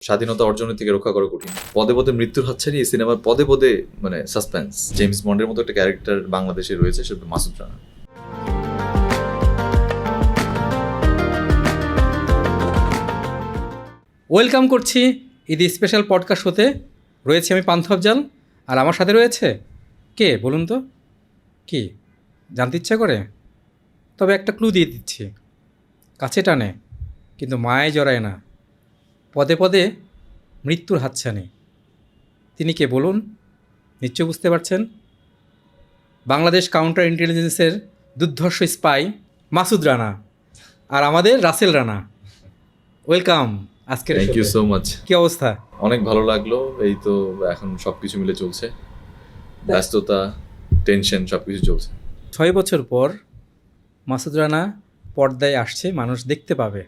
স্বাধীনতা অর্জনের থেকে রক্ষা করা কঠিন। পদে পদে মৃত্যুর হাতছানি এই সিনেমার পদে পদে মানে সাসপেন্স। জেমস বন্ডের মতো একটা ক্যারেক্টার বাংলাদেশে রয়েছে, সেটা মাসুদ রানা। ওয়েলকাম করছি ঈদ স্পেশাল পডকাস্ট হতে। রয়েছে আমি পান্থ আফজাল, আর আমার সাথে রয়েছে কে বলুন তো? কি জানতে ইচ্ছা করে? তবে একটা ক্লু দিয়ে দিচ্ছি, কাছে টানে কিন্তু মায়ে জড়ায় না, পদে পদে মৃত্যুর হাতছানি। তিনি কে বলুন? নিশ্চয় বুঝতে পারছেন। বাংলাদেশ কাউন্টার ইন্টেলিজেন্সের দুর্ধর্ষ স্পাই মাসুদ রানা, আর আমাদের রাসেল রানা। ওয়েলকাম আজকের থ্যাংক ইউ সো মাচ। কী অবস্থা? অনেক ভালো লাগলো। এই তো এখন সবকিছু মিলে চলছে, ব্যস্ততা, টেনশন সবকিছু চলছে। 6 বছর পর মাসুদ রানা পর্দায় আসছে, মানুষ দেখতে পাবে।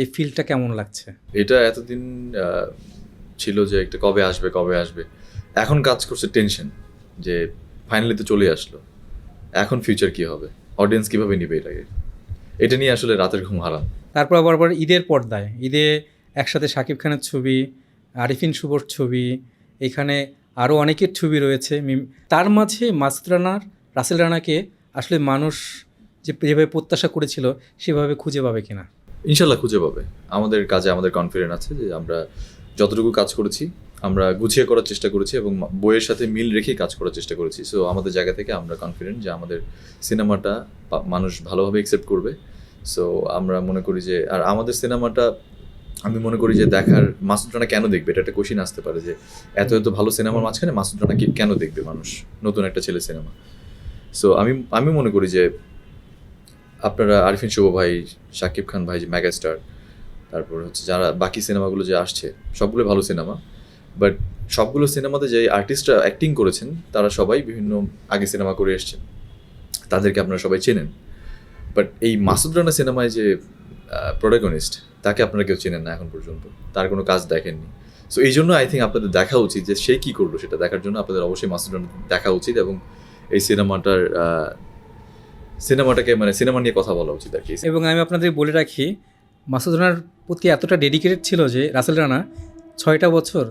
এই ফিলটা কেমন লাগছে? এটা এতদিন ছিল যে একটা কবে আসবে কবে আসবে, এখন কাজ করছে টেনশন যে ফাইনালি তো চলে আসলো, এখন ফিউচার কি হবে, অডিয়েন্স কিভাবে নিবে এটাকে, এটা নিয়ে আসলে রাতের ঘুম হারাম। তারপর আবার ঈদের পর্দায়, ঈদে একসাথে শাকিব খানের ছবি, আরিফিন শুভর ছবি, এখানে আরও অনেকের ছবি রয়েছে। তার মাঝে মাসুদ রানার, রাসেল রানাকে আসলে মানুষ যেভাবে প্রত্যাশা করেছিল সেভাবে খুঁজে পাবে কিনা? ইনশাল্লাহ খুঁজে পাবে। আমাদের কাজে আমাদের কনফিডেন্ট আছে যে আমরা যতটুকু কাজ করেছি আমরা গুছিয়ে করার চেষ্টা করেছি এবং বইয়ের সাথে মিল রেখেই কাজ করার চেষ্টা করেছি। সো আমাদের জায়গা থেকে আমরা কনফিডেন্ট যে আমাদের সিনেমাটা মানুষ ভালোভাবে অ্যাকসেপ্ট করবে। সো আমরা মনে করি যে, আর আমাদের সিনেমাটা আমি মনে করি যে দেখার, মাসুদ রানা কেন দেখবে, এটা একটা কোশ্চিন আসতে পারে যে এত এত ভালো সিনেমার মাঝখানে মাসুদ রানাকে কেন দেখবে মানুষ, নতুন একটা ছেলে সিনেমা। সো আমি মনে করি যে আপনারা আরিফিন শুভ ভাই, শাকিব খান ভাই যে মেগাস্টার, তারপর হচ্ছে যারা বাকি সিনেমাগুলো যে আসছে সবগুলো ভালো সিনেমা, বাট সবগুলো সিনেমাতে যে আর্টিস্টরা অ্যাক্টিং করেছেন তারা সবাই বিভিন্ন আগে সিনেমা করে এসছেন, তাদেরকে আপনারা সবাই চেনেন। বাট এই মাসুদ রানা সিনেমায় যে প্রোটাগনিস্ট, তাকে আপনারা কেউ চেনেন না এখন পর্যন্ত, তার কোনো কাজ দেখেননি। সো এই জন্য আই থিঙ্ক আপনাদের দেখা উচিত যে সে কী করলো, সেটা দেখার জন্য আপনাদের অবশ্যই মাসুদ রানা দেখা উচিত এবং এই সিনেমাটাকে মানে সিনেমা নিয়ে কথা বলা উচিত আর কি। এবং আমি আপনাদের বলে রাখি, মাসুদ রানার প্রতি এতটা ডেডিকেটেড ছিল যে রাসেল রানা 6টা বছর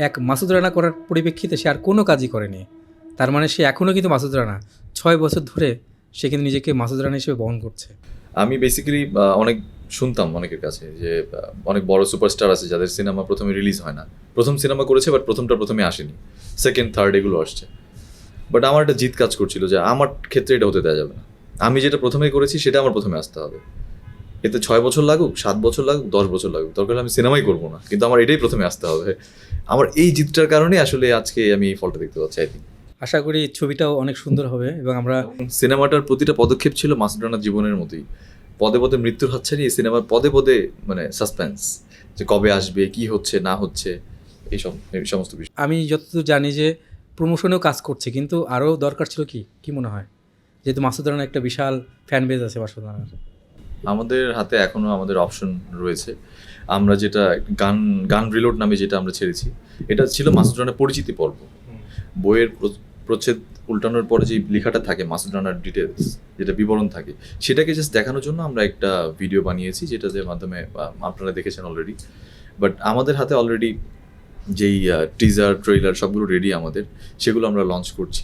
এক মাসুদ রানা করার পরিপ্রেক্ষিতে সে আর কোনো কাজই করেনি। তার মানে সে এখনও কিন্তু মাসুদ রানা, 6 বছর ধরে সে কিন্তু নিজেকে মাসুদ রানা হিসেবে বহন করছে। আমি বেসিক্যালি অনেক শুনতাম অনেকের কাছে যে অনেক বড় সুপারস্টার আছে যাদের সিনেমা প্রথমে রিলিজ হয় না, প্রথম সিনেমা করেছে বাট প্রথমটা প্রথমে আসেনি, সেকেন্ড থার্ড এগুলো আসছে। বাট আমার একটা জিদ কাজ করছিল যে আমার ক্ষেত্রে এটা হতে দেওয়া যাবে না, আমি যেটা প্রথমে করেছি সেটা আমার প্রথমে আসতে হবে। এতে 6 বছর লাগুক, 7 বছর লাগুক, 10 বছর লাগুক, দরকার আমি সিনেমাই করবো না, কিন্তু আমার এটাই প্রথমে আসতে হবে। আমার এই জিদটার কারণে আসলে আজকে আমি এই ফলটা দেখতে পাচ্ছি। আই থিঙ্ক আশা করি ছবিটাও অনেক সুন্দর হবে এবং আমরা সিনেমাটার প্রতিটা পদক্ষেপ ছিল মাসুদ রানার জীবনের মতোই, পদে পদে মৃত্যুর হাতছানি এই সিনেমার পদে পদে মানে সাসপেন্স, যে কবে আসবে, কি হচ্ছে না হচ্ছে, এই সমস্ত বিষয়। আমি যতদূর জানি যে প্রমোশনেও কাজ করছে, কিন্তু আরও দরকার ছিল। কি মনে হয়, যেহেতু মাসুদ রানার একটা বিশাল ফ্যান বেজ আছে মাসুদ রানার? আমাদের হাতে এখনও আমাদের অপশন রয়েছে। আমরা যেটা গান রিলোড নামে যেটা আমরা ছেড়েছি, এটা ছিল মাসুদ রানার পরিচিতি পর্ব। বইয়ের প্রচ্ছদ উল্টানোর পরে যে লেখাটা থাকে মাসুদ রানার ডিটেলস, যেটা বিবরণ থাকে, সেটাকে জাস্ট দেখানোর জন্য আমরা একটা ভিডিও বানিয়েছি, যেটার মাধ্যমে আপনারা দেখেছেন অলরেডি। বাট আমাদের হাতে অলরেডি যেই টিজার ট্রেলার সবগুলো রেডি আমাদের, সেগুলো আমরা লঞ্চ করছি,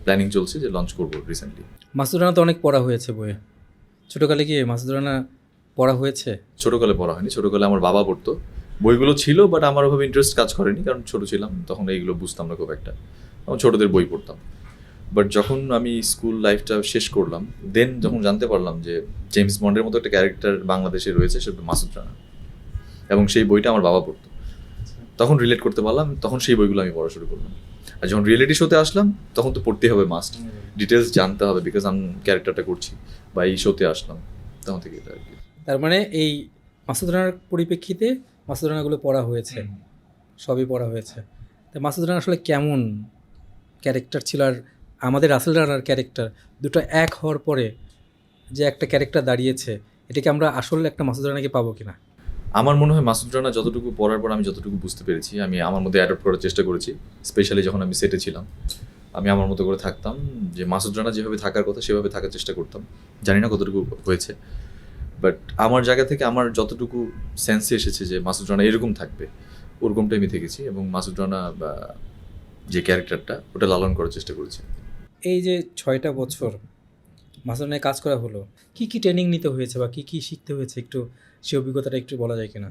প্ল্যানিং চলছে যে লঞ্চ করবো রিসেন্টলি। মাসুদ রানা তো অনেক পড়া হয়েছে বইয়ে। ছোটোকালে কি মাসুদ রানা পড়া হয়েছে? ছোটোকালে পড়া হয়নি, ছোটোকালে আমার বাবা পড়তো, বইগুলো ছিল, বাট আমার ওভাবে ইন্টারেস্ট কাজ করেনি, কারণ ছোটো ছিলাম তখন, এইগুলো বুঝতাম না খুব একটা, আমার ছোটোদের বই পড়তাম। বাট যখন আমি স্কুল লাইফটা শেষ করলাম, দেন যখন জানতে পারলাম যে জেমস বন্ডের মতো একটা ক্যারেক্টার বাংলাদেশে রয়েছে, সেটা মাসুদ রানা, এবং সেই বইটা আমার বাবা পড়তো, তখন রিলেট করতে পারলাম, তখন সেই বইগুলো আমি পড়া শুরু করলাম। আর যখন রিয়েলিটি শোতে আসলাম তখন তো পড়তেই হবে, মাস্ট, ডিটেলস জানতে হবে, বিকজ আমি ক্যারেক্টারটা করছি বা এই শোতে আসলাম, তখন থেকে এটা আর কি। তার মানে এই মাসুদ রানার পরিপ্রেক্ষিতে মাসুদ রানাগুলো পড়া হয়েছে, সবই পড়া হয়েছে। তা মাসুদ রানা আসলে কেমন ক্যারেক্টার ছিল, আর আমাদের রাসেল রানার ক্যারেক্টার, দুটো এক হওয়ার পরে যে একটা ক্যারেক্টার দাঁড়িয়েছে, এটাকে আমরা আসলে একটা মাসুদ রানাকে পাবো কিনা? আমার মনে হয় মাসুদ রানা যতটুকু পড়ার পর আমি যতটুকু বুঝতে পেরেছি, আমি আমার মধ্যে অ্যাডপ্ট করার চেষ্টা করেছি। স্পেশালি যখন আমি সেটে ছিলাম, আমি আমার মতো করে থাকতাম, যে মাসুদ রানা যেভাবে থাকার কথা সেভাবে থাকার চেষ্টা করতাম। জানি না কতটুকু হয়েছে, বাট আমার জায়গা থেকে আমার যতটুকু সেন্সে এসেছে যে মাসুদ রানা এরকম থাকবে, ওরকমটাই আমি থেকেছি এবং মাসুদ রানা বা যে ক্যারেক্টারটা ওটা লালন করার চেষ্টা করেছি। এই যে 6টা বছর মাসুদ রানায় কাজ করা হলো, কি কি ট্রেনিং নিতে হয়েছে বা কি কি শিখতে হয়েছে, একটু সেই অভিজ্ঞতাটা একটু বলা যায় কিনা?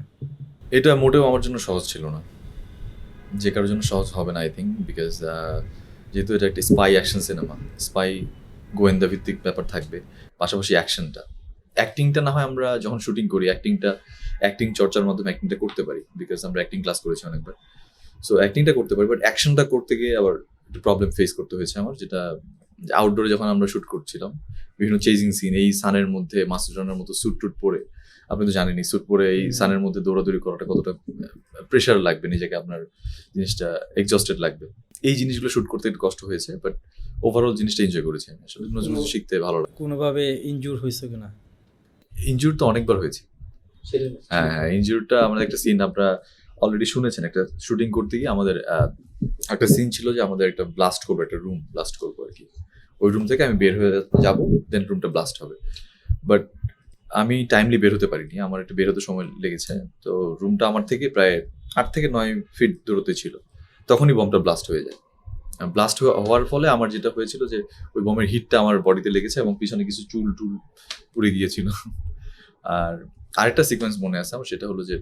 এটা মোটেও আমার জন্য সহজ ছিল না, যে কারোর জন্য সহজ হবে না আই থিঙ্ক, বিকজ যেহেতু এটা একটা স্পাই অ্যাকশন সিনেমা, স্পাই গোয়েন্দা ভিত্তিক ব্যাপার থাকবে, পাশাপাশি অ্যাকশনটা, অ্যাক্টিংটা না হয় আমরা যখন শুটিং করি অ্যাক্টিং চর্চার মাধ্যমে অ্যাক্টিংটা করতে পারি, বিকজ আমরা অ্যাক্টিং ক্লাস করেছি অনেকবার, সো অ্যাক্টিংটা করতে পারি, বাট অ্যাকশনটা করতে গিয়ে আবার একটু প্রবলেম ফেস করতে হয়েছে আমার, যেটা আউটডোরে যখন আমরা শুট করছিলাম বিভিন্ন চেজিং সিন, এই সানের মধ্যে মাসুদ রানার মতো স্যুট টুট পরে, আপনি তো জানেনই স্যুট পরে এই সানের মধ্যে দৌড়াদৌড়ি করাটা কতটা প্রেশার লাগবে, নিজেকে আপনার জিনিসটা এক্সস্টেড লাগবে, এই জিনিসগুলো শুট করতে একটু কষ্ট হয়েছে, বাট ওভারঅল জিনিসটা এনজয় করেছি আমি, আসলে নতুন কিছু শিখতে ভালো লাগে। কোনোভাবে ইনজুর হয়েছে কিনা? ইনজুর তো অনেকবার হয়েছে। হ্যাঁ, ইনজুরটা আমাদের একটা সিন আপনারা অলরেডি শুনেছেন, একটা শুটিং করতে গিয়ে আমাদের একটা সিন ছিল যে আমাদের একটা ব্লাস্ট করবো, একটা রুম ব্লাস্ট করবো আর কি, ওই রুম থেকে আমি বের হয়ে যাব, দেন রুমটা ব্লাস্ট হবে, বাট আমি টাইমলি বের হতে পারিনি, আমার একটু বের হতে সময় লেগেছে, তো রুমটা আমার থেকে প্রায় 8 থেকে 9 ফিট দূরত্বে ছিল, তখনই বমটা ব্লাস্ট হয়ে যায়। ব্লাস্ট হওয়ার ফলে আমার যেটা হয়েছিল যে ওই বমের হিটটা আমার বডিতে লেগেছে এবং পিছনে কিছু চুল টুল পুড়ে গিয়েছিল। আর আরেকটা সিকোয়েন্স মনে আছে আমার, সেটা হলো যে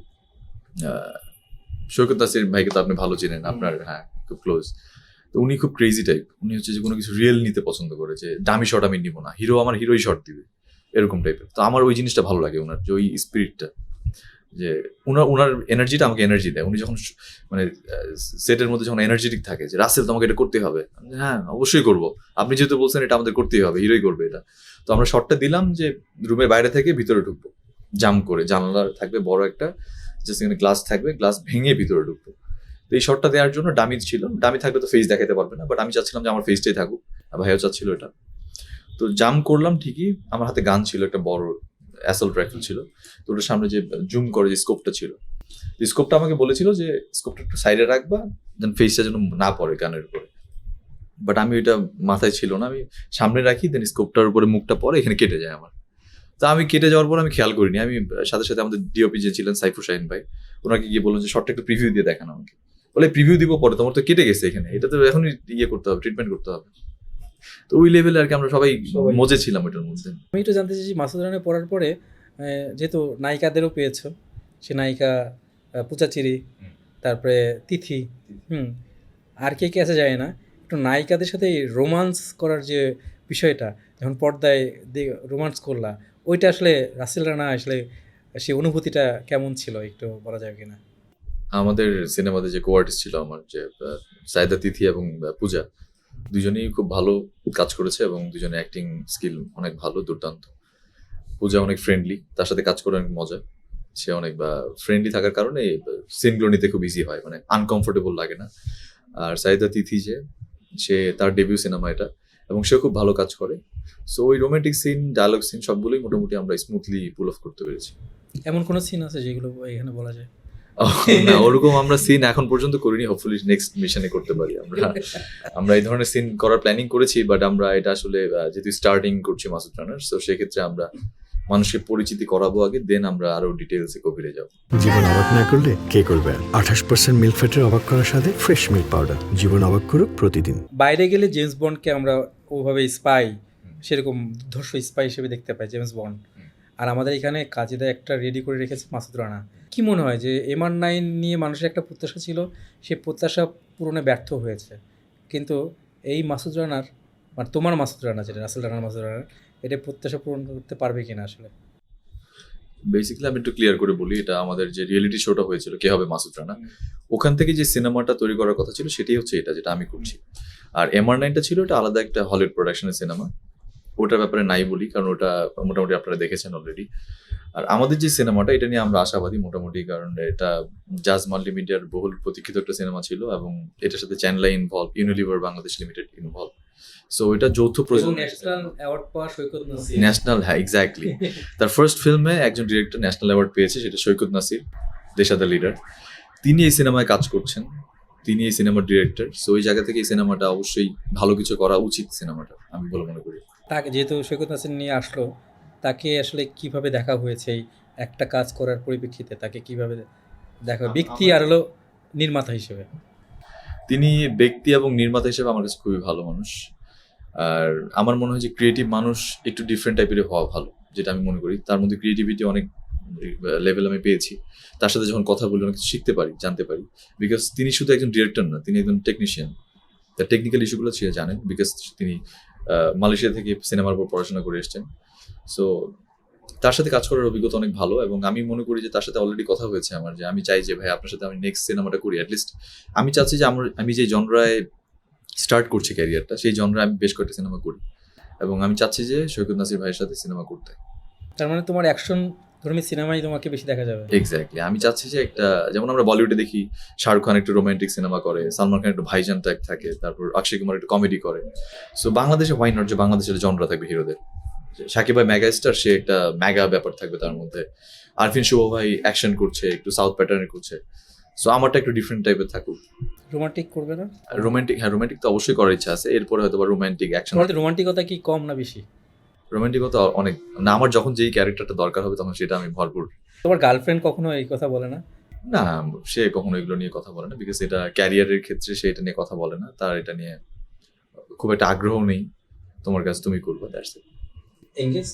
সৈকত নাসির ভাইকে তো আপনি ভালো চেনেন, আপনার হ্যাঁ খুব ক্লোজ, তো উনি খুব ক্রেজি টাইপ, উনি হচ্ছে যে কোনো কিছু রিয়েল নিতে পছন্দ করে, যে দামি শট আমি নিব না, আমার হিরোই শট দিবে এরকম টাইপের, তো আমার ওই জিনিসটা ভালো লাগে, ওনার যে ওই স্পিরিটটা, যে ওনার এনার্জিটা আমাকে এনার্জি দেয়, উনি যখন মানে সেটের মধ্যে যখন এনার্জেটিক থাকে যে রাসেল তোমাকে এটা করতে হবে, হ্যাঁ অবশ্যই করবো, আপনি যেহেতু বলছেন এটা আমাদের করতেই হবে, হিরোই করবে এটা, তো আমরা শটটা দিলাম যে রুমের বাইরে থেকে ভিতরে ঢুকবো, জাম করে, জানালা থাকবে বড় একটা, জাস্ট এখানে গ্লাস থাকবে, গ্লাস ভেঙে ভিতরে ঢুকবো, তো এই শটটা দেওয়ার জন্য ডামি ছিল, ডামি থাকলে তো ফেস দেখাতে পারবে না, বাট আমি চাচ্ছিলাম যে আমার ফেসটাই থাকুক, ভাইও চাচ্ছিল এটা, তো জাম করলাম ঠিকই, আমার হাতে গান ছিল, একটা বড় অ্যাসল্ট রাইফেল ছিল, তো ওটার সামনে যে জুম করে যে স্কোপটা ছিল, স্কোপটা আমাকে বলেছিল যে স্কোপটা একটু সাইডে রাখবা, দেন ফেসটা যেন না পড়ে গানের উপরে, বাট আমি ওইটা মাথায় ছিল না, আমি সামনে রাখি, দেন স্কোপটার উপরে মুখটা পরে এখানে কেটে যায় আমার, তা আমি কেটে যাওয়ার পর আমি খেয়াল করিনি, আমি সাথে সাথে আমাদের ডিওপি যে ছিলেন সাইফুর শাহিন ভাই, ওনাকে গিয়ে বললাম যে শর্টটা একটু প্রিভিউ দিয়ে দেখানো আমাকে, বলে প্রিভিউ দিব পরে, তোমার তো কেটে গেছে এখানে, এটা তো এখনই ইয়ে করতে হবে, ট্রিটমেন্ট করতে হবে, তো ওই লেভেলে আর কি আমরা সবাই মজে ছিলাম ওইটার মধ্যে। আমি একটু জানতে চাইছি, মাসুদ রানা পড়ার পরে যেহেতু নায়িকাদেরও পেয়েছো, সে নায়িকা পূজাচিরি, তারপরে তিথি, আর কে কে আছে যায় না, একটু নায়িকাদের সাথে রোমান্স করার যে বিষয়টা, যখন পর্দায় রোমান্স করলা, ওইটা আসলে রাসেল রানা আসলে সেই অনুভূতিটা কেমন ছিল একটু বলা যাবে কিনা? আমাদের সিনেমাতে যে কো আর্টিস্ট ছিল আমার, যে সাইদা তিথি এবং পূজা, দুজনেই খুব ভালো কাজ করেছে এবং দুজনে অ্যাক্টিং স্কিল অনেক ভালো, দুর্দান্ত। পূজা অনেক ফ্রেন্ডলি, তার সাথে কাজ করে অনেক মজা, সে অনেক ফ্রেন্ডলি থাকার কারণে সিনগুলো নিতে খুব ইজি হয়, মানে আনকমফোর্টেবল লাগে না। আর সাইদা তিথি যে, সে তার ডেবিউ সিনেমা এটা, এবং সে খুব ভালো কাজ করে, সো ওই রোমান্টিক সিন, ডায়লগ সিন সবগুলোই মোটামুটি আমরা স্মুথলি পুল অফ করতে পেরেছি। এমন কোনো সিন আছে যেগুলো এখানে বলা যায়? না, ওরকম আমরা সিন এখন পর্যন্ত করিনি, হোপফুলি নেক্সট মিশনে করতে পারি আমরা এই ধরনের সিন করার প্ল্যানিং করেছি, বাট আমরা এটা আসলে যেহেতু স্টার্টিং করছি মাসুদ রানার, তো সেক্ষেত্রে আমরা মানুষকে পরিচিতি করাবো আগে, দেন আমরা আরো ডিটেলসে গভীরে যাবো। জীবন অবাক না করলে কে করবে? 28% মিল্ক ফ্যাটের অবাক করার সাথে ফ্রেশ মিল্ক পাউডার, জীবন অবাক করুক প্রতিদিন। বাইরে গেলে জেমস বন্ডকে আমরা ওভাবে স্পাই, সেরকম ধর্ষ স্পাই হিসেবে দেখতে পাই জেমস বন্ড, আর আমাদের এখানে কাজীদা একটা রেডি করে রেখেছে মাসুদ রানা। কি মনে হয় যে MR9 নিয়ে মানুষের একটা প্রত্যাশা ছিল, সে প্রত্যাশা পূরণে ব্যর্থ হয়েছে, কিন্তু এই মাসুদ রানার, মানে তোমার মাসুদ রানা যেটা রাসেল রানার মাসুদ রানার, এটা প্রত্যাশা পূরণ করতে পারবে কিনা আসলে? বেসিক্যালি আমি একটু ক্লিয়ার করে বলি, এটা আমাদের যে রিয়েলিটি শোটা হয়েছিল কে হবে মাসুদ রানা, ওখান থেকে যে সিনেমাটা তৈরি করার কথা ছিল সেটাই হচ্ছে এটা, যেটা আমি করছি। আর MR9টা ছিল এটা আলাদা একটা হলিউড প্রোডাকশনের সিনেমা, ওটার ব্যাপারে নাই বলি, কারণ ওটা মোটামুটি আপনারা দেখেছেন অলরেডি। আর আমাদের যে সিনেমাটা, এটা নিয়ে আমরা আশাবাদী মোটামুটি, কারণ এটা জাজ মাল্টিমিডিয়ার বহুল প্রতীক্ষিত একটা সিনেমা ছিল, এবং এটার সাথে Channel i involve, Unilever Bangladesh limited involve, so এটা যৌথ প্রযোজনা, ন্যাশনাল অ্যাওয়ার্ড পাওয়া সৈকত নাসির, ন্যাশনাল, হ্যাঁ এক্স্যাক্টলি, তার ফার্স্ট ফিল্মে একজন ডিরেক্টর ন্যাশনাল অ্যাওয়ার্ড পেয়েছে, সেটা সৈকত নাসির, দেশাদা লিডার, তিনি এই সিনেমায় কাজ করছেন, তিনি এই সিনেমার ডিরেক্টর, সো ওই জায়গা থেকে এই সিনেমাটা অবশ্যই ভালো কিছু করা উচিত সিনেমাটা, আমি বলে মনে করি। তাকে যেহেতু সৈকত নাসির নিয়ে আসলো, তাকে আসলে কিভাবে দেখা হয়েছে এই একটা কাজ করার পরিপ্রেক্ষিতে তাকে কিভাবে দেখা ব্যক্তি আর হলো নির্মাতা হিসেবে? তিনি ব্যক্তি এবং নির্মাতা হিসেবে আমার কাছে খুবই ভালো মানুষ। আর আমার মনে হয় যে ক্রিয়েটিভ মানুষ একটু ডিফারেন্ট টাইপের হওয়া ভালো, যেটা আমি মনে করি। তার মধ্যে ক্রিয়েটিভিটি অনেক লেভেল আমি পেয়েছি। তার সাথে যখন কথা বলি অনেক কিছু শিখতে পারি, জানতে পারি। বিকজ তিনি শুধু একজন ডিরেক্টর না, তিনি একজন টেকনিশিয়ান। তার টেকনিক্যাল ইস্যুগুলো সে জানেন, বিকজ তিনি মালয়েশিয়া থেকে সিনেমার উপর পড়াশোনা করে এসেছেন। সো তার সাথে কাজ করার অভিজ্ঞতা অনেক ভালো, এবং আমি মনে করি যে তার সাথে অলরেডি কথা হয়েছে আমার, যে আমি চাই যে ভাই আপনার সাথে আমি নেক্সট সিনেমাটা করি। অ্যাটলিস্ট আমি চাচ্ছি যে আমি যে জনরায় স্টার্ট করছি ক্যারিয়ারটা, সেই জনরায় আমি বেশ কয়েকটা সিনেমা করি, এবং আমি চাচ্ছি যে সৈকত নাসির ভাইয়ের সাথে সিনেমা করতে। তার মানে তোমার অ্যাকশন ধর্মী সিনেমাই তোমাকে বেশি দেখা যাবে? এক্স্যাক্টলি, আমি চাচ্ছি যে একটা, যেমন আমরা বলিউডে দেখি শাহরুখ খান একটু রোমান্টিক সিনেমা করে, সালমান খান একটু ভাইজান টাইপ থাকে, তারপর অক্ষয় কুমার একটু কমেডি করে। সো বাংলাদেশে হোয়াই নট, যে বাংলাদেশের জনরা থাকবে হিরোদের। সাকিব ভাই মেগা স্টার, সে একটা মেগা ব্যাপার থাকবে তার মধ্যে। আরফিন শুভ ভাই অ্যাকশন করছে, একটু সাউথ প্যাটার্নে করছে। সো আমারটা একটু ডিফারেন্ট টাইপের থাকুক। রোমান্টিক করবে না? রোমান্টিক, হ্যাঁ রোমান্টিক তো অবশ্যই করার ইচ্ছা আছে। এরপরে হয়তো বা রোমান্টিক অ্যাকশন। তোমার রোমান্টিকতা কি কম না বেশি? রোমান্টিকতা অনেক না, আমার যখন যেই ক্যারেক্টারটা দরকার হবে তখন সেটা আমি ভরপুর। তোমার গার্লফ্রেন্ড কখনো এই কথা বলে না? না, সে কখনো এগুলো নিয়ে কথা বলে না, বিকজ এটা ক্যারিয়ারের ক্ষেত্রে সে এটা নিয়ে কথা বলে না। তার এটা নিয়ে খুব একটা আগ্রহ নেই। তোমার কাছে তুমি করবে, দ্যাটস ইট। এঙ্গেজ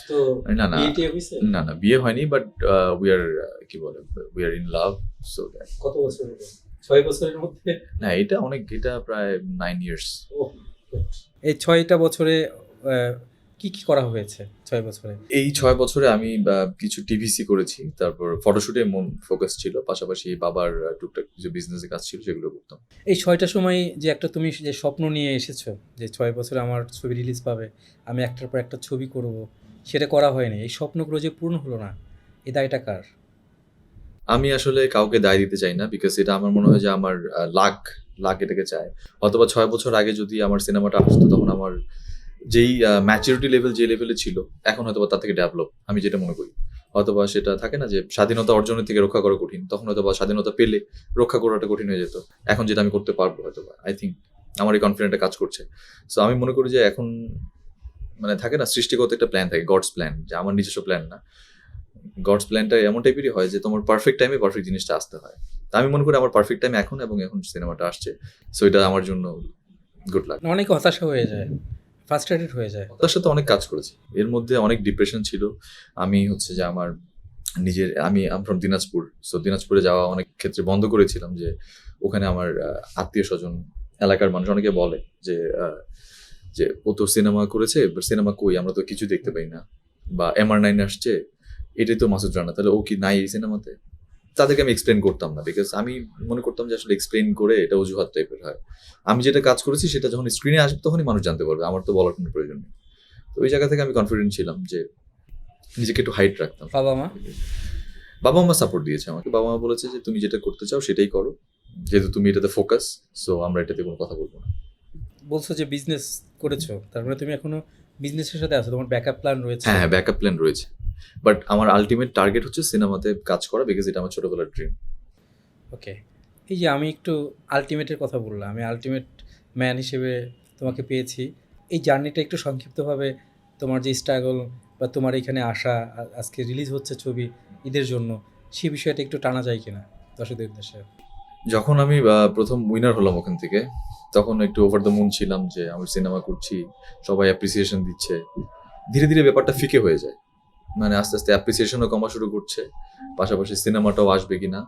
তো না না বিয়ে টিয়ে হইছে? না না, বিয়ে হয়নি, বাট উই আর কি বলে, we are in love. So কত বছর হলো? 6 বছরের মধ্যে? না, এটা অনেক, এটা প্রায় 9 ইয়ার্স। এই 6টা বছরে কি কি করা হয়েছে 6 বছরে? এই 6 বছরে আমি কিছু টিভিসি করেছি, তারপর ফটোশুটে মন ফোকাস ছিল, পাশাপাশি বাবার টুকটাক কিছু বিজনেসের কাজ ছিল, সেগুলো করতাম। এই 6টা সময় যে একটা তুমি যে স্বপ্ন নিয়ে এসেছো যে 6 বছরে আমার ছবি রিলিজ পাবে, আমি একটার পর একটা ছবি করব, সেটা করা হয়নি। এই স্বপ্নগুলো যে পূর্ণ হলো না, এই দায়টা কার? আমি আসলে কাউকে দায় দিতে চাই না, বিকজ এটা আমার মনে হয় যে আমার লাক এটাকে চায়। অথবা 6 বছর আগে যদি আমার সিনেমাটা আসতো, তখন আমার যেই ম্যাচুরিটি লেভেল যে লেভেলে ছিল, এখন হয়তো তার থেকে ডেভেলপ, আমি যেটা মনে করি। অথবা সেটা থাকে না যে স্বাধীনতা অর্জনের থেকে রক্ষা করা কঠিন, তখন হয়তো বা স্বাধীনতা পেলে রক্ষা করাটা কঠিন হয়ে যেত। এখন যেটা আমি করতে পারবো, হয়তো বা আই থিঙ্ক আমার এই কনফিডেন্টটা কাজ করছে। সো আমি মনে করি যে এখন মানে থাকে না, সৃষ্টিগত একটা প্ল্যান থাকে, গডস প্ল্যান, যে আমার নিজস্ব প্ল্যান না। গডস প্ল্যানটা এমন টাইপেরই হয় যে তোমার পারফেক্ট টাইমে পারফেক্ট জিনিসটা আসতে হয়। তা আমি মনে করি আমার পারফেক্ট টাইম এখন, এবং এখন সিনেমাটা আসছে। সো এটা আমার জন্য গুড লাক। অনেকে হতাশা হয়ে যায়, ফ্রাস্ট্রেটেড হয়ে যায়। তার সাথে অনেক কাজ করেছি, এর মধ্যে অনেক ডিপ্রেশন ছিল। আমি হচ্ছে যে আমার নিজের, আমি ফ্রম দিনাজপুর। সো দিনাজপুরে যাওয়া অনেক ক্ষেত্রে বন্ধ করেছিলাম, যে ওখানে আমার আত্মীয় স্বজন, এলাকার মানুষ অনেকে বলে যে যে ও তো সিনেমা করেছে, সিনেমা কই, আমরা তো কিছু দেখতে পাই না, বা MR9 আসছে, এটাই তো মাসুদ রানা, তাহলে ও কি নাই এই সিনেমাতে? তাদেরকে আমি এক্সপ্লেন করতাম না, বিকজ আমি মনে করতাম যে আসলে এক্সপ্লেন করে এটা অজুহাত টাইপের হয়। আমি যেটা কাজ করেছি সেটা যখন স্ক্রিনে আসবে তখনই মানুষ জানতে পারবে, আমার তো বলার কোনো প্রয়োজন নেই। তো ওই জায়গা থেকে আমি কনফিডেন্ট ছিলাম যে নিজেকে একটু হাইট রাখতাম। বাবা মা সাপোর্ট দিয়েছে আমাকে। বাবা মা বলেছে যে তুমি যেটা করতে চাও সেটাই করো, যেহেতু তুমি এটাতে ফোকাস, সো আমরা এটাতে কোনো কথা বলবো না। বলছো যে বিজনেস করেছো, তারপরে তুমি এখনো বিজনেসের সাথে আছো, তোমার ব্যাকআপ প্ল্যান রয়েছে? হ্যাঁ, ব্যাকআপ প্ল্যান রয়েছে, বাট আমার আলটিমেট টার্গেট হচ্ছে সিনেমাতে কাজ করা, বিকজ এটা আমার ছোটবেলার ড্রিম। ওকে, এই যে আমি একটু আলটিমেটের কথা বললাম, আমি আলটিমেট ম্যান হিসেবে তোমাকে পেয়েছি। এই জার্নিটা একটু সংক্ষিপ্তভাবে, তোমার যে স্ট্রাগল বা তোমার এখানে আসা, আজকে রিলিজ হচ্ছে ছবি ঈদের জন্য, সেই বিষয়টা একটু টানা যায় কিনা দর্শকদের উদ্দেশ্যে? যখন আমি প্রথম উইনার হলাম ওখান থেকে, তখন একটু ওভার দ্য মুন ছিলাম যে আমি সিনেমা করছি, সবাই অ্যাপ্রিসিয়েশন দিচ্ছে। ধীরে ধীরে ব্যাপারটা ফিকে হয়ে যায়, মানে আস্তে আস্তে অ্যাপ্রিসিয়েশনও কমা শুরু করছে, পাশাপাশি সিনেমাটাও আসবে কিনা।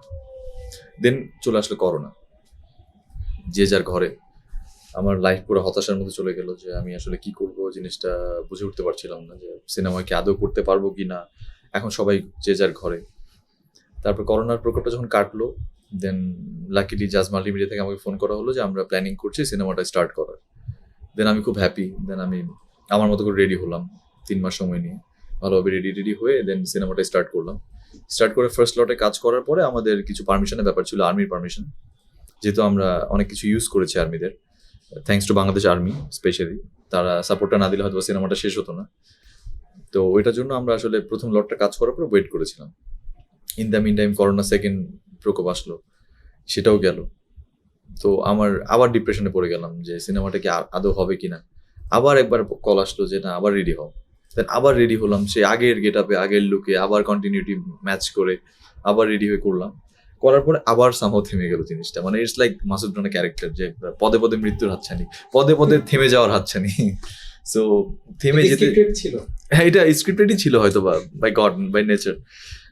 দেন চলে আসলো করোনা, যে যার ঘরে। আমার লাইফ পুরো হতাশার মধ্যে চলে গেল, যে আমি আসলে কি করব জিনিসটা বুঝে উঠতে পারছিলাম না, যে সিনেমা কি আদৌ করতে পারবো কিনা। এখন সবাই যে যার ঘরে। তারপর করোনার প্রকোপটা যখন কাটলো, দেন লাকিলি জাজ মাল্টিমিডিয়া থেকে আমাকে ফোন করা হলো যে আমরা প্ল্যানিং করছি সিনেমাটা স্টার্ট করার। দেন আমি খুব হ্যাপি। দেন আমি আমার মতো করে রেডি হলাম 3 মাস সময় নিয়ে, ভালোভাবে রেডি হয়ে দেন সিনেমাটা স্টার্ট করলাম। স্টার্ট করে ফার্স্ট লটে কাজ করার পরে আমাদের কিছু পারমিশনের ব্যাপার ছিল, আর্মির পারমিশন, যেহেতু আমরা অনেক কিছু ইউজ করেছি আর্মিদের, thanks to Bangladesh army specially. তারা সাপোর্টটা না দিলে হয়তো সিনেমাটা শেষ হতো না। তো ওইটার জন্য আমরা আসলে প্রথম লটটা কাজ করার পরে ওয়েট করেছিলাম। In the mean time corona second প্রকোপ আসলো, সেটাও গেল। তো আমার আবার ডিপ্রেশনে পড়ে গেলাম যে সিনেমাটা কি আদৌ হবে কিনা। আবার একবার কল আসলো যে না, আবার রেডি হও। দেন আবার রেডি হলাম, সে আগের গেট আপে আগের লুকে আবার কন্টিনিউটি ম্যাচ করে আবার রেডি হয়ে করলাম, করার পরে আবার সামহাও থেমে গেল জিনিসটা। মানে it's like Masud Rana character, যে পদে পদে মৃত্যুর হাতছানি, পদে পদে থেমে যাওয়ার হাতছানি। সো থেমে যেতে, ছিল। হ্যাঁ এটা স্ক্রিপ্টেডই ছিল হয়তো বা by God by nature.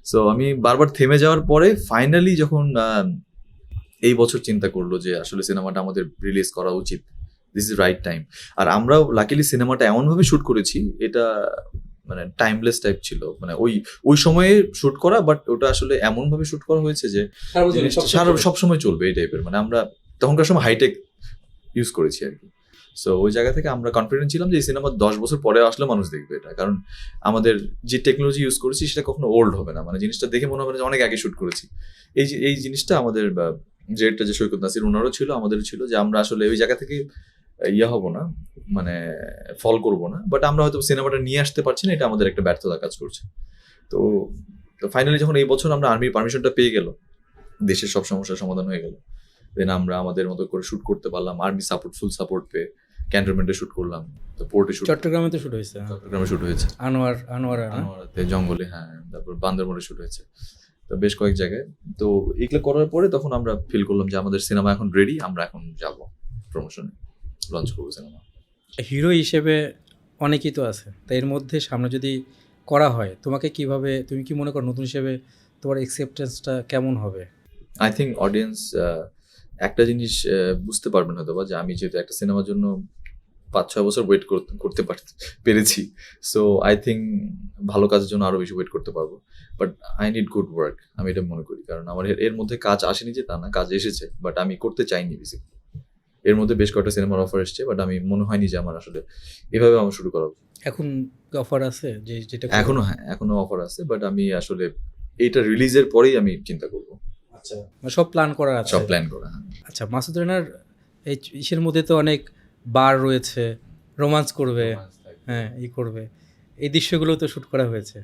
So আমি বারবার থেমে যাওয়ার পরে ফাইনালি যখন এই বছর চিন্তা করলো যে আসলে সিনেমাটা আমাদের রিলিজ করা উচিত, দিস ইজ রাইট টাইম। আর আমরাও লাকিলি সিনেমাটা এমনভাবে শুট করেছি, এটা মানে টাইমলেস টাইপ ছিল, মানে ওই সময়ে শুট করা, বাট ওটা আসলে এমনভাবে শুট করা হয়েছে যে সারা সবসময় চলবে এই টাইপের। মানে আমরা তখনকার সময় হাইটেক ইউজ করেছি আর কি। সো ওই জায়গা থেকে আমরা কনফিডেন্ট ছিলাম যে এই সিনেমা 10 বছর পরে আসলে মানুষ দেখবে এটা, কারণ আমাদের যে টেকনোলজি ইউজ করেছি সেটা কখনো ওল্ড হবে না। মানে জিনিসটা দেখে মনে হবে যে অনেক আগে শুট করেছি। এই জিনিসটা আমাদের যেটা যে সৈকত নাসির ওনারও ছিল, আমাদেরও ছিল, যে আমরা আসলে ওই জায়গা থেকে হব না, মানে ফল করব না, বাট আমরা হয়তো সিনেমাটা নিয়ে আসতে পারছি না, এটা আমাদের একটা ব্যর্থতা কাজ করছে। তো ফাইনালি যখন এই বছর আমরা আর্মির পারমিশনটা পেয়ে গেল, দেশের সব সমস্যার সমাধান হয়ে গেল, দেন আমরা আমাদের মতো করে শুট করতে পারলাম, আর্মি সাপোর্ট, ফুল সাপোর্ট পেয়ে ক্যান্টনমেন্টে শুট করলাম, তো পোর্টে শুট, চট্টগ্রামে তো শুট হয়েছে, চট্টগ্রামে শুট হয়েছে, আনোয়ারাতে জঙ্গলে, হ্যাঁ, তারপর বান্দরবনে শুট হয়েছে, তো বেশ কয়েক জায়গায়। তো এগুলো করার পরে তখন আমরা ফিল করলাম যে আমাদের সিনেমা এখন রেডি, আমরা এখন যাব প্রমোশনে, লঞ্চ করবো সিনেমা। হিরো হিসেবে অনেকেই তো আছে, তাই এর মধ্যে সামনে যদি করা হয় তোমাকে কিভাবে, তুমি কি মনে করো নতুন হিসেবে তোমার অ্যাকসেপ্টেন্সটা কেমন হবে? আই থিঙ্ক অডিয়েন্স একটা জিনিস বুঝতে পারবেন হয়তো বা, যে আমি যেহেতু একটা সিনেমার জন্য 5-6 বছর ওয়েট করতে পেরেছি, সো আই থিঙ্ক ভালো কাজের জন্য আরো বেশি ওয়েট করতে পারবো। But I need good work, আমি এটা মনে করি, কারণ আমার এর মধ্যে কাজ আসেনি যে তা না, কাজ এসেছে, বাট আমি করতে চাইনি বেসিক্যালি। এর মধ্যে বেশ কয়েকটা সিনেমার অফার এসছে, বাট আমি মনে হয়নি যে আমার আসলে এভাবে আমার শুরু করা। এখন অফার আছে যে যেটা এখনো, হ্যাঁ এখনো অফার আছে, বাট আমি আসলে এটা রিলিজের পরেই আমি চিন্তা করবো। আচ্ছা, সব প্ল্যান করা আছে, সব প্ল্যান করা। আচ্ছা, মাসুদ রানার এই ইসের মধ্যে তো অনেক বার রয়েছে, রোমান্স করবে, হ্যাঁ করবে, এই দৃশ্যগুলো তো শুট করা হয়েছে,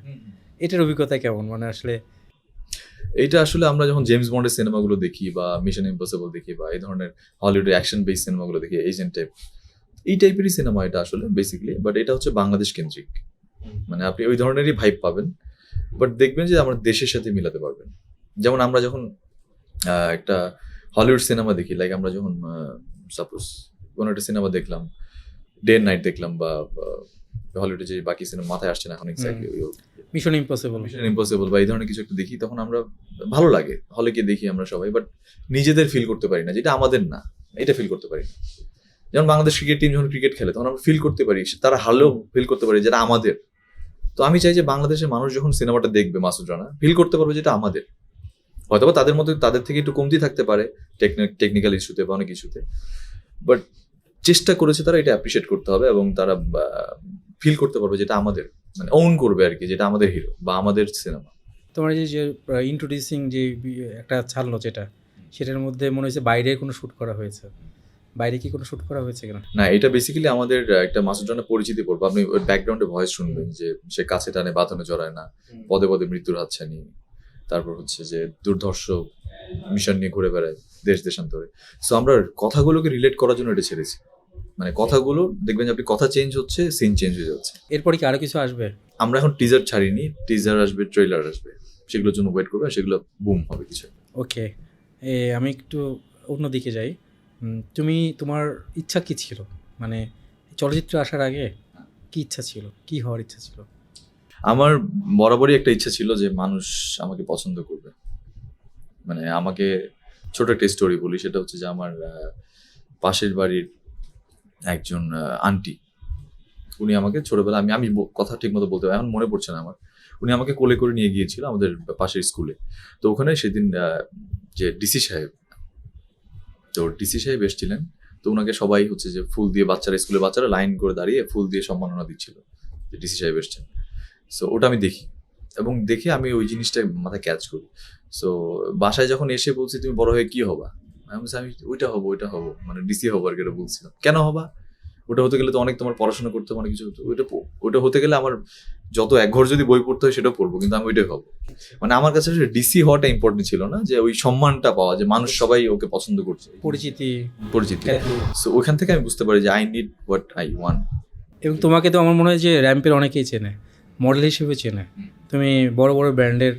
এটার অভিজ্ঞতা কেমন? মানে আসলে এইটা আসলে আমরা যখন জেমস বন্ডের সিনেমাগুলো দেখি বা মিশন ইম্পসিবল দেখি বা এই ধরনের হলিউডের অ্যাকশন বেস সিনেমাগুলো দেখি, এজেন্ট টাইপ, এই টাইপেরই সিনেমা এটা আসলে বেসিক্যালি, বাট এটা হচ্ছে বাংলাদেশ কেন্দ্রিক। মানে আপনি ওই ধরনেরই ভাইব পাবেন, বাট দেখবেন যে আমরা দেশের সাথে মিলাতে পারবেন। যেমন আমরা যখন একটা হলিউড সিনেমা দেখি, লাইক আমরা যখন সাপোজ কোনো একটা সিনেমা দেখলাম, ডে এন্ড নাইট দেখলাম, বা হলিউডে যে বাকি সিনেমা মাথায় আসছে না এখন এক্স্যাক্টলি, মিশন ইম্পসিবল বা এই ধরনের কিছু একটা দেখি, তখন আমরা ভালো লাগে, হলে গিয়ে দেখি আমরা সবাই, বাট নিজেদের ফিল করতে পারি না, যেটা আমাদের না, এটা ফিল করতে পারি না। যেমন বাংলাদেশ ক্রিকেট টিম যখন ক্রিকেট খেলে, তখন আমরা ফিল করতে পারি, তারা হারলেও ফিল করতে পারি যেটা আমাদের। তো আমি চাই যে বাংলাদেশের মানুষ যখন সিনেমাটা দেখবে মাসুদ রানা, ফিল করতে পারবে যেটা আমাদের। হয়তোবা তাদের মধ্যে তাদের থেকে একটু কমতি থাকতে পারে টেকনিক্যাল ইস্যুতে বা অনেক ইস্যুতে, বাট চেষ্টা করেছে তারা, এটা অ্যাপ্রিসিয়েট করতে হবে, এবং তারা ফিল করতে পারবে যেটা আমাদের, মানে ওন করবে আর কি, যেটা আমাদের হিরো বা আমাদের সিনেমা। তোমার যে ইন্ট্রোডিউসিং যে একটা ছাড়লো যেটা, সেটার মধ্যে মনে হয়েছে বাইরে কোনো শ্যুট করা হয়েছে, বাইরে কি কোনো শ্যুট করা হয়েছে কিনা? না, এটা বেসিক্যালি আমাদের একটা মাসুদ রানা পরিচিতি পড়বো, আপনি ওর ব্যাকগ্রাউন্ডে ভয়েস শুনবেন যে সে কাছে টানে বাঁধনে জড়ায় না, পদে পদে মৃত্যুর হাতছানি, তারপর হচ্ছে যে দুর্ধর্ষ মিশন নিয়ে ঘুরে বেড়ায় দেশ দেশান্তরে। সো আমরা কথাগুলোকে রিলেট করার জন্য এটা ছেড়েছি, মানে কথাগুলো দেখবেন যে আপনি কথা চেঞ্জ হচ্ছে, সিন চেঞ্জ হয়ে যাচ্ছে। এরপরে কি আরো কিছু আসবে? আমরা এখন টিজার ছাড়িনি, টিজার আসবে, ট্রেলার আসবে, সেগুলোর জন্য ওয়েট করবে, সেগুলো বুম হবে কিছু। ওকে, আমি একটু অন্যদিকে যাই। তুমি, তোমার ইচ্ছা কি ছিল, মানে চলচ্চিত্র আসার আগে কি ইচ্ছা ছিল, কি হওয়ার ইচ্ছা ছিল? আমার বরাবরই একটা ইচ্ছা ছিল যে মানুষ আমাকে পছন্দ করবে। মানে আমাকে, ছোট একটা স্টোরি বলি, সেটা হচ্ছে যে আমার পাশের বাড়ির একজন আন্টি, উনি আমাকে ছোটবেলা, আমি কথা ঠিক মতো বলতে এখন মনে পড়ছে না আমার, উনি আমাকে কোলে করে নিয়ে গিয়েছিল আমাদের পাশের স্কুলে। তো ওখানে সেদিন যে ডিসি সাহেব, তো ডিসি সাহেব এসেছিলেন, তো ওনাকে সবাই হচ্ছে যে ফুল দিয়ে, স্কুলের বাচ্চারা লাইন করে দাঁড়িয়ে ফুল দিয়ে সম্মাননা দিচ্ছিল যে ডিসি সাহেব এসছেন। সো ওটা আমি দেখি, এবং দেখে আমি ওই জিনিসটা মাথায় ক্যাচ করি। সো বাসায় যখন এসে বলছি তুমি বড় হয়ে কি হবা, আমি বলছি আমি ওইটা হবো, মানে ডিসি হবো আর কি, এটা বলছিলাম। কেন হবা? ওটা হতে গেলে তো অনেক তোমার পড়াশোনা করতে হবে, অনেক কিছু হতো। ওটা হতে গেলে আমার যত এক ঘর যদি বই পড়তে হয় সেটাও পড়বো, কিন্তু আমি ওইটাই হবো। মানে আমার কাছে ডিসি হওয়াটা ইম্পর্টেন্ট ছিল না, যে ওই সম্মানটা পাওয়া, যে মানুষ সবাই ওকে পছন্দ করছে, পরিচিতি। সো ওইখান থেকে আমি বুঝতে পারি যে I need what I want, এবং তোমাকে তো আমার মনে হয় যে র্যাম্পের অনেকেই চেনে, মডেল হিসেবে চেনে। তুমি বড় বড় ব্র্যান্ডের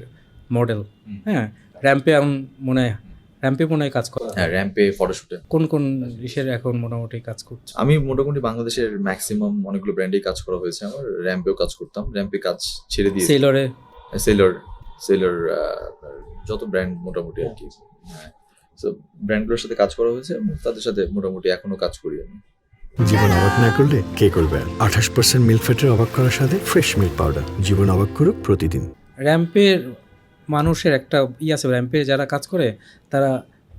মডেল। হ্যাঁ, র্যাম্পে এখন মনে হয় কাজ করো। হ্যাঁ, র্যাম্পে ফটোশুটে কোন কোন ইসের এখন মোটামুটি কাজ করছো? আমি মোটামুটি বাংলাদেশের ম্যাক্সিমাম অনেকগুলো ব্র্যান্ডেই কাজ করা হয়েছে আমার। র্যাম্পেও কাজ করতাম, র্যাম্পে কাজ ছেড়ে দিয়ে সেলরে সেলর যত ব্র্যান্ড মোটামুটি আর কি। হ্যাঁ, সো ব্র্যান্ডগুলোর সাথে কাজ করা হয়েছে এবং তাদের সাথে মোটামুটি এখনো কাজ করি আমি। জীবন অবাক না করলে কে করবে? 28% মিল্ক ফ্যাটের অবাক করার সাথে ফ্রেশ মিল্ক পাউডার। জীবন অবাক করুক প্রতিদিন। র্যাম্পের মানুষের একটা আছে, র্যাম্পে যারা কাজ করে তারা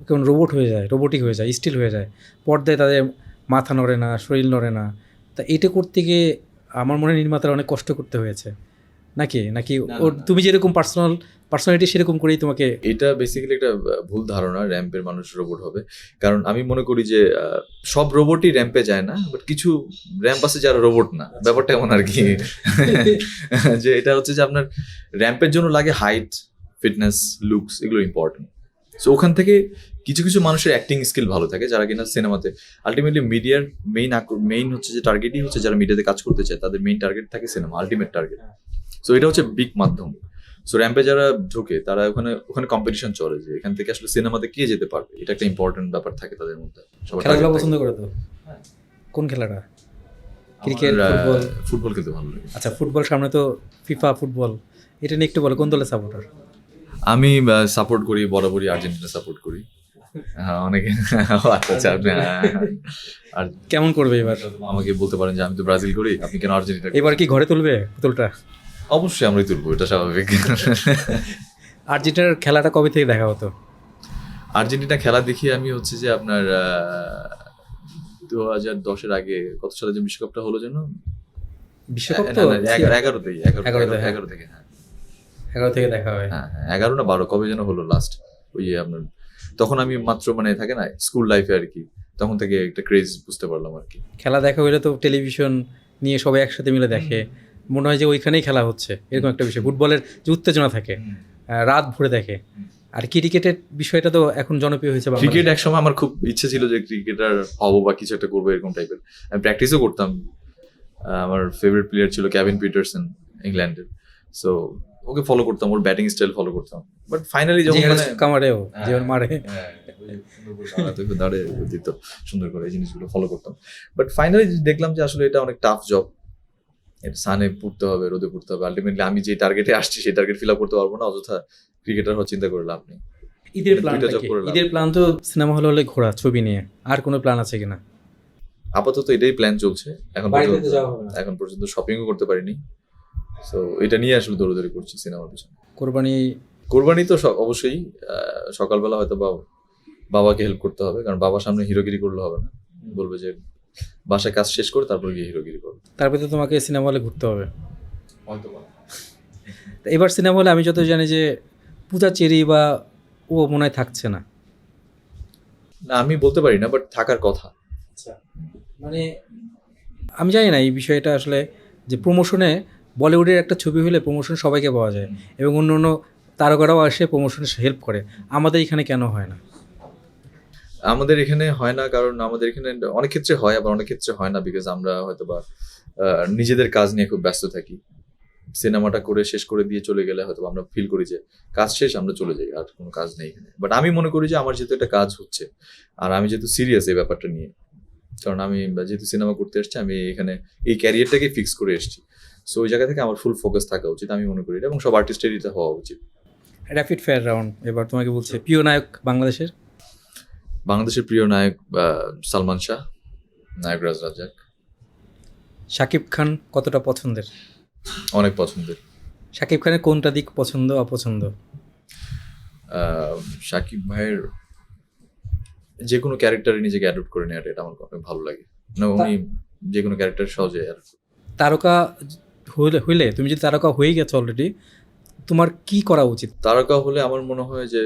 কেমন রোবট হয়ে যায়, রোবোটিক হয়ে যায়, স্টিল হয়ে যায়। পর্দায় তাদের মাথা নড়ে না, শরীর নড়ে না। তা এটা করতে গিয়ে আমার মনে হয় নির্মাতার অনেক কষ্ট করতে হয়েছে নাকি নাকি ওর তুমি যেরকম পার্সোনালিটি সেরকম করেই তোমাকে? এটা বেসিক্যালি একটা ভুল ধারণা, র্যাম্পের মানুষ রোবট হবে। কারণ আমি মনে করি যে সব রোবটই র্যাম্পে যায় না, বাট কিছু র্যাম্প আছে যারা রোবট না। ব্যাপারটা এমন আর কি যে এটা হচ্ছে যে আপনার র্যাম্পের জন্য লাগে হাইট, ফিটনেস, লুকস, এগুলো ইম্পর্টেন্ট। সো ওখান থেকে কিছু কিছু মানুষের অ্যাক্টিং স্কিল ভালো থাকে যারা কিনা সিনেমাতে আলটিমেটলি মিডিয়ার মেইন হচ্ছে যে টার্গেটই হচ্ছে যারা মিডিয়াতে কাজ করতে চায়, তাদের মেইন টার্গেট থাকে সিনেমা, আলটিমেট টার্গেট। সো এটা হচ্ছে বিগ মাধ্যম। সো র্যাম্পে যারা ঢোকে তারা ওখানে কম্পিটিশন চলে যে এখান থেকে আসলে সিনেমাতে কে যেতে পারবে, এটা একটা ইম্পর্টেন্ট ব্যাপার থাকে তাদের মধ্যে। সবার খেলাধুলা পছন্দ করে তো? কোন খেলাটা? Cricket, football? ফুটবল খেলতে ভালো লাগে। আচ্ছা, ফুটবল সামনে তো, ফিফা ফুটবল, এটা নিয়ে একটু বলো, কোন দলের সাপোর্টার? আমি সাপোর্ট করি, বরাবরই আর্জেন্টিনা সাপোর্ট করি। হ্যাঁ, অনেকে আচ্ছা আপনি আর কেমন করবে এবার? আমাকে বলতে পারেন যে আমি তো ব্রাজিল করি, আপনি কেন আর্জেন্টিনা? এবার কি ঘরে তুলবে পুতুলটা? অবশ্যই আমরাই তুলবো, এটা স্বাভাবিক। আর্জেন্টিনার খেলাটা কবে থেকে দেখা হতো? আর্জেন্টিনা খেলা দেখি আমি হচ্ছে যে আপনার 2010-এর আগে, কত সালে যে বিশ্বকাপটা হলো যেন, বিশ্বকাপ তো 11 থেকে, 11 থেকে, হ্যাঁ 11 থেকে দেখা হয়। হ্যাঁ 11 না 12 কবে যেন হলো লাস্ট। ওই আপনার তখন আমি মাত্র মানে থাকে না স্কুল লাইফে আর কি, তখন থেকে একটা ক্রেজ বুঝতে পারলাম আর কি। খেলা দেখা হইলে তো টেলিভিশন নিয়ে সবাই একসাথে মিলে দেখে, মনে হয় যে ওইখানেই খেলা হচ্ছে, এরকম একটা বিষয়। ফুটবলের যে উত্তেজনা থাকে, রাত ভরে দেখে। আর ক্রিকেটের বিষয়টা তো এখন জনপ্রিয় হয়েছে। ক্রিকেট একসময় আমার খুব ইচ্ছে ছিল যে ক্রিকেটার হবো বা কিছু একটা করবো এরকম টাইপের। আমি প্র্যাকটিসও করতাম। আমার ফেভারিট প্লেয়ার ছিল কেভিন পিটারসন, ইংল্যান্ডের। সো ওকে ফলো করতাম, ওর ব্যাটিং স্টাইল ফলো করতাম। বাট ফাইনালি যখন কামারেও যেমন মারে, দাঁড়ে দিত সুন্দর করে, এই জিনিসগুলো ফলো করতাম। বাট ফাইনালি দেখলাম যে আসলে এটা অনেক টাফ জব। সানে পড়তে হবে, রোদে পড়তে হবে। আলটিমেটলি আমি যে টার্গেটে আসছি সেই টার্গেট ফিল আপ করতে পারবো না, অযথা ক্রিকেটার হওয়ার চিন্তা করে লাভ নেই। ঈদের প্ল্যান তো সিনেমা হলে হলে ঘোরা, ছবি নিয়ে। আর কোনো প্ল্যান আছে কিনা? আপাতত এটাই প্ল্যান চলছে এখন পর্যন্ত শপিংও করতে পারিনি। সো এটা নিয়ে আসলে দৌড়াদৌড়ি করছি সিনেমার পিছনে। কোরবানি তো অবশ্যই সকালবেলা হয়তো বাবাকে হেল্প করতে হবে, কারণ বাবার সামনে হিরোগিরি করলে হবে না। বলবে যে বাসায় কাজ শেষ করে তারপর গিয়ে হিরোগিরি করবে। তারপরে তো তোমাকে সিনেমা হলে ঘুরতে হবে। এবার সিনেমা হলে আমি যত জানি যে পূজা চেরি বা ও মনে হয় থাকছে না। না আমি বলতে পারি না, বাট থাকার কথা। আচ্ছা, মানে আমি জানি না এই বিষয়টা আসলে, যে প্রমোশনে বলিউডের একটা ছবি হলে প্রমোশন সবাইকে পাওয়া যায় এবং অন্য অন্য তারকারাও আসে প্রমোশনে হেল্প করে। আমাদের এখানে কেন হয় না? আমাদের এখানে হয় না কারণ আমাদের এখানে অনেক ক্ষেত্রে হয়, আবার অনেক ক্ষেত্রে হয় না, বিকজ আমরা হয়তো বা নিজেদের কাজ নিয়ে খুব ব্যস্ত থাকি। সিনেমাটা করে শেষ করে দিয়ে চলে গেলে হয়তো আমরা ফিল করি যে কাজ শেষ, আমরা চলে যাই, আর কোনো কাজ নেই এখানে। বাট আমি মনে করি যে আমার যেহেতু একটা কাজ হচ্ছে, আর আমি যেহেতু সিরিয়াস এই ব্যাপারটা নিয়ে, কারণ আমি যেহেতু সিনেমা করতে এসেছি, আমি এখানে এই ক্যারিয়ারটাকে ফিক্স করে এসেছি। সো ওই জায়গা থেকে আমার ফুল ফোকাস থাকা উচিত, আমি মনে করি এটা, এবং সব আর্টিস্টের এটা হওয়া উচিত। র্যাপিড ফায়ার রাউন্ড এবার তোমাকে বলছে, প্রিয় নায়ক বাংলাদেশের? বাংলাদেশের প্রিয় নায়ক সালমান শাহ, নায়করাজ রাজ্জাক। শাকিব খান কতটা পছন্দের? অনেক পছন্দের। শাকিব খানের কোনটা দিক পছন্দ অপছন্দ? শাকিব ভাইয়ের যে কোনো ক্যারেক্টারে নিজেকে অ্যাডপ্ট করে নেওয়াটা, এটা আমার অনেক ভালো লাগে। না উনি যে কোনো ক্যারেক্টার সহজে। তারকা হইলে, তুমি যদি তারকা হয়ে গেছো অলরেডি, তোমার কি করা উচিত? তারকা হলে আমার মনে হয় যে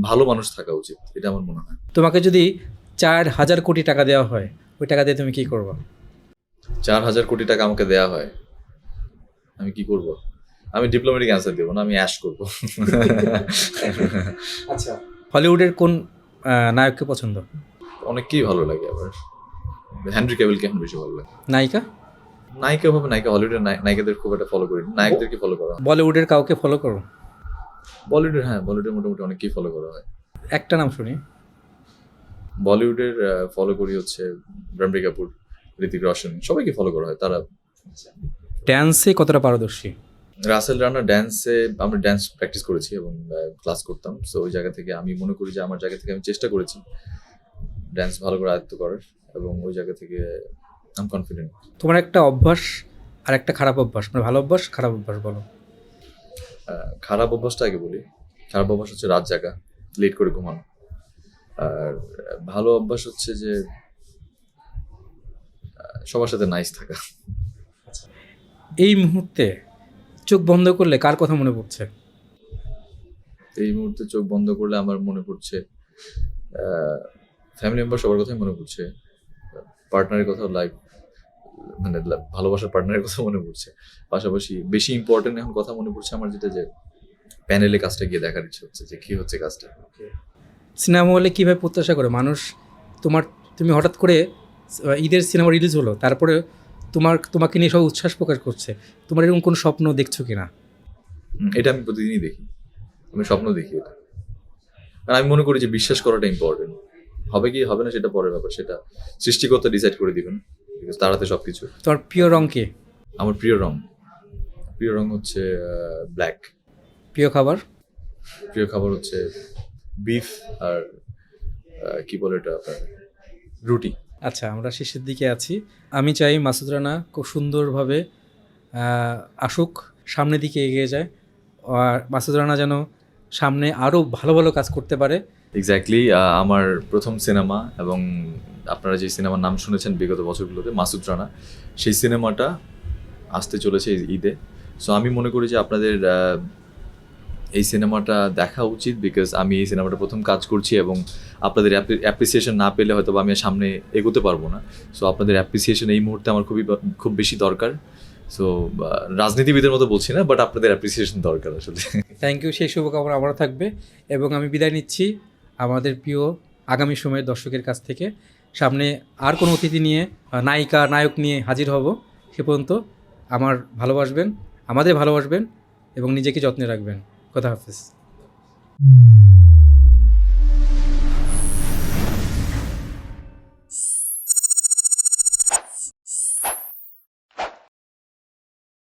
ভালো মানুষ থাকা উচিত, এটা আমার মনে হয়। তোমাকে যদি 4,000 কোটি টাকা দেওয়া হয়, ওই টাকা দিয়ে তুমি কি করবা? 4,000 কোটি টাকা আমাকে দেওয়া হয়, আমি কি করব? আমি ডিপ্লোম্যাটিক অ্যান্সার দেবো না, আমি অ্যাশ করবো। আচ্ছা, হলিউডের কোন নায়ককে পছন্দ? অনেককেই ভালো লাগে, আবার হেনরি ক্যাভিলকে এখন বেশি ভালো লাগে। নায়িকা? নায়িকা ভাবে নায়িকা, হলিউডের নায়িকাদের খুব একটা ফলো করি না, নায়কদেরকে ফলো করা হয়। বলিউডের কাউকে ফলো করো? বলিউডের, হ্যাঁ বলিউডের মোটামুটি অনেককেই ফলো করা হয়। একটা নাম শুনি। বলিউডের ফলো করি হচ্ছে রণবীর কাপুর, ঋতিক রোশন, সবাইকে ফলো করা হয়। তারা ড্যান্সে কতটা পারদর্শী? রাসেল রানা ড্যান্সে, আমরা ড্যান্স প্র্যাকটিস করেছি এবং ক্লাস করতাম। সো ওই জায়গা থেকে আমি মনে করি যে আমার জায়গা থেকে আমি চেষ্টা করেছি ড্যান্স ভালো করে আয়ত্ত করার, এবং ওই জায়গা থেকে আমি কনফিডেন্ট। তোমার একটা অভ্যাস আর একটা খারাপ অভ্যাস, মানে ভালো অভ্যাস খারাপ অভ্যাস বলো। খারাপ অভ্যাসটা আগে বলি। খারাপ অভ্যাস হচ্ছে রাত জাগা, লেট করে ঘুমানো। আর ভালো অভ্যাস হচ্ছে যে সবার সাথে নাইস থাকা। এই মুহূর্তে চোখ বন্ধ করলে কার কথা মনে পড়ছে? এই মুহূর্তে চোখ বন্ধ করলে আমার মনে পড়ছে ফ্যামিলি মেম্বার, সবার কথাই মনে পড়ছে। পার্টনারের কথা, লাইফ মানে ভালোবাসার পার্টনারের কথা মনে পড়ছে। পাশাপাশি বেশি ইম্পর্টেন্ট এখন কথা মনে পড়ছে আমার যেটা, যে প্যানেলে কাজটা গিয়ে দেখার ইচ্ছে হচ্ছে যে কী হচ্ছে কাজটা। সিনেমা হলে কীভাবে প্রত্যাশা করে মানুষ তুমি হঠাৎ করে ঈদের সিনেমা রিলিজ হলো, তারপরে তোমাকে নিয়ে সব উচ্ছ্বাস প্রকাশ করছে, তোমার এরকম কোনো স্বপ্ন দেখছো কি না? এটা আমি প্রতিদিনই দেখি, আমি স্বপ্ন দেখি এটা। কারণ আমি মনে করি যে বিশ্বাস করাটা ইম্পর্টেন্ট। হবে কি হবে না সেটা পরের ব্যাপার, সেটা সৃষ্টিকর্তা ডিসাইড করে দিবেন, বিকজ তার হাতে সব কিছু। তোমার প্রিয় রং কি? আমার প্রিয় রং হচ্ছে ব্ল্যাক। প্রিয় খাবার? প্রিয় খাবার হচ্ছে বিফ আর কি বলে এটা আপনার, রুটি। আচ্ছা, আমরা শেষের দিকে আছি। আমি চাই মাসুদ রানা খুব সুন্দরভাবে আসুক, সামনের দিকে এগিয়ে যায়, আর মাসুদ রানা যেন সামনে আরও ভালো ভালো কাজ করতে পারে। এক্স্যাক্টলি, আমার প্রথম সিনেমা, এবং আপনারা যে সিনেমার নাম শুনেছেন বিগত বছরগুলোতে, মাসুদ রানা, সেই সিনেমাটা আসতে চলেছে এই ঈদে। সো আমি মনে করি যে আপনাদের এই সিনেমাটা দেখা উচিত, বিকজ আমি এই সিনেমাটা প্রথম কাজ করছি, এবং আপনাদের অ্যাপ্রিসিয়েশন না পেলে হয়তো আমি সামনে এগোতে পারবো না। সো আপনাদের অ্যাপ্রিসিয়েশন এই মুহূর্তে আমার খুব বেশি দরকার। সো রাজনীতিবিদের মতো বলছি না, বাট আপনাদের অ্যাপ্রিসিয়েশন দরকার আসলে। থ্যাংক ইউ, সেই শুভকামনা আমারও থাকবে, এবং আমি বিদায় নিচ্ছি আমাদের প্রিয় আগামী সময়ের দর্শকের কাছ থেকে। সামনে আর কোনো অতিথি নিয়ে, নায়িকা নায়ক নিয়ে হাজির হব। সে পর্যন্ত আমাদের ভালোবাসবেন এবং নিজেকে যত্নে রাখবেন। খোদা হাফেজ।